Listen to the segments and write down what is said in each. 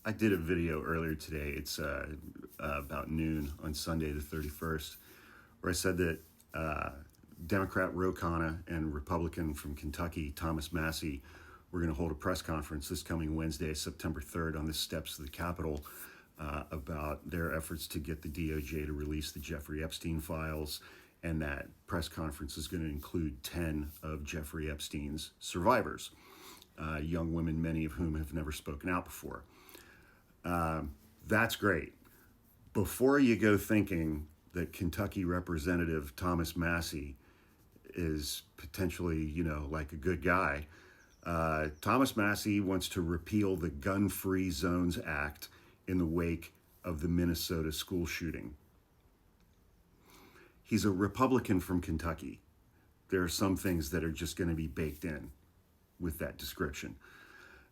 I did a video earlier today. It's about noon on Sunday the 31st, where I said that Democrat Roana and Republican from Kentucky, Thomas Massie, were going to hold a press conference this coming Wednesday, September 3rd, on the steps of the Capitol about their efforts to get the DOJ to release the Jeffrey Epstein files. And that press conference is going to include 10 of Jeffrey Epstein's survivors, young women, many of whom have never spoken out before. That's great. Before you go thinking that Kentucky Representative Thomas Massie is potentially, like a good guy, Thomas Massie wants to repeal the Gun-Free Zones Act in the wake of the Minnesota school shooting. He's a Republican from Kentucky. There are some things that are just going to be baked in with that description.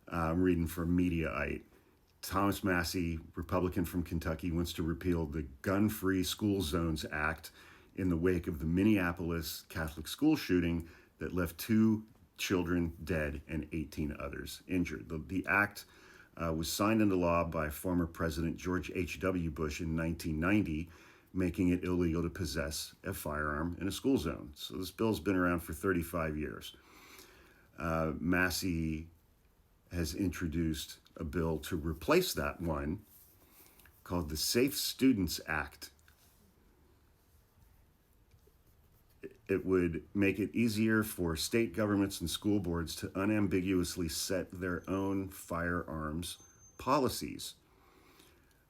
I'm reading from Mediaite. Thomas Massie, Republican from Kentucky, wants to repeal the Gun-Free School Zones Act in the wake of the Minneapolis Catholic school shooting that left 2 children dead and 18 others injured. The act was signed into law by former President George H.W. Bush in 1990, making it illegal to possess a firearm in a school zone. So this bill's been around for 35 years. Massie has introduced a bill to replace that one called the Safe Students Act. It would make it easier for state governments and school boards to unambiguously set their own firearms policies.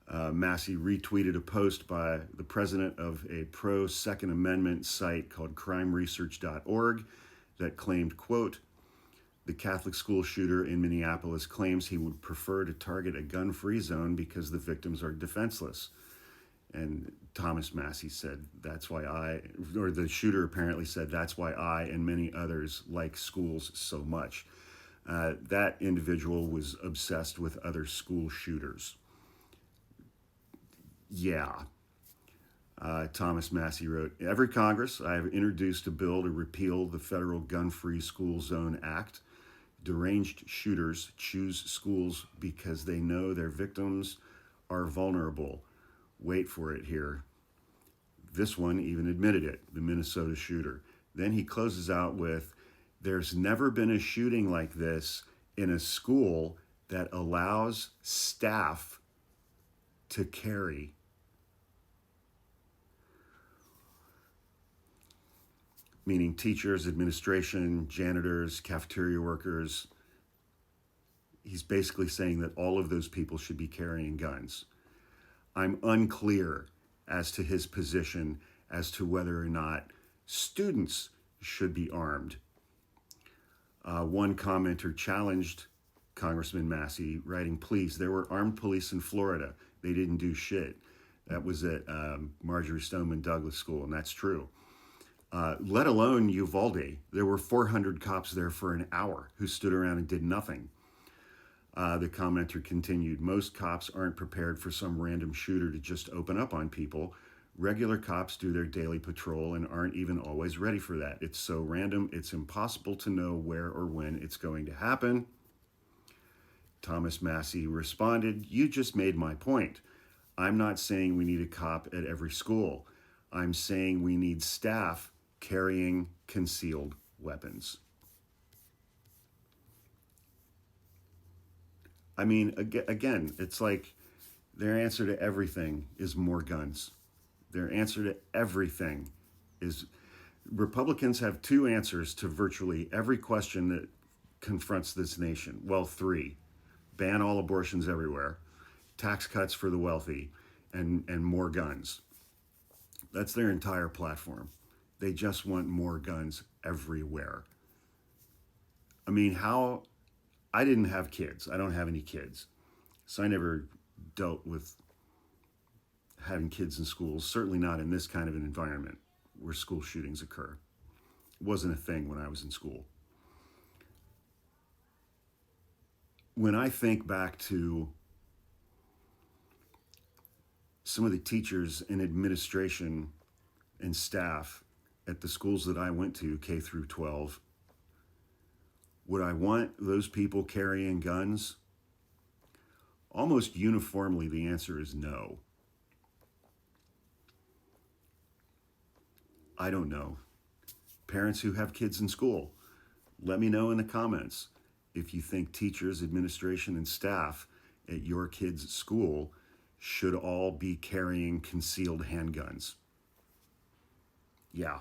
Massie retweeted a post by the president of a pro-Second Amendment site called crimeresearch.org that claimed, quote, "The Catholic school shooter in Minneapolis claims he would prefer to target a gun-free zone because the victims are defenseless." And Thomas Massie said, the shooter apparently said, "That's why I and many others like schools so much." That individual was obsessed with other school shooters. Yeah. Thomas Massie wrote, "Every Congress, I have introduced a bill to repeal the federal Gun-Free School Zone Act. Deranged shooters choose schools because they know their victims are vulnerable." Wait for it here. This one even admitted it, the Minnesota shooter. Then he closes out with, "There's never been a shooting like this in a school that allows staff to carry." Meaning teachers, administration, janitors, cafeteria workers. He's basically saying that all of those people should be carrying guns. I'm unclear as to his position as to whether or not students should be armed. One commenter challenged Congressman Massie, writing, "Please, there were armed police in Florida. They didn't do shit." That was at Marjory Stoneman Douglas School, and that's true. Let alone Uvalde. There were 400 cops there for an hour who stood around and did nothing. The commenter continued, "Most cops aren't prepared for some random shooter to just open up on people. Regular cops do their daily patrol and aren't even always ready for that. It's so random, it's impossible to know where or when it's going to happen." Thomas Massie responded, "You just made my point. I'm not saying we need a cop at every school. I'm saying we need staff carrying concealed weapons." I mean, again, it's like their answer to everything is more guns. Their answer to everything is, Republicans have 2 answers to virtually every question that confronts this nation. Well, 3. Ban all abortions everywhere, tax cuts for the wealthy, and more guns. That's their entire platform. They just want more guns everywhere. I mean, I didn't have kids. I don't have any kids. So I never dealt with having kids in schools, certainly not in this kind of an environment where school shootings occur. It wasn't a thing when I was in school. When I think back to some of the teachers and administration and staff at the schools that I went to, K through 12, would I want those people carrying guns? Almost uniformly, the answer is no. I don't know. Parents who have kids in school, let me know in the comments if you think teachers, administration, and staff at your kids' school should all be carrying concealed handguns. Yeah,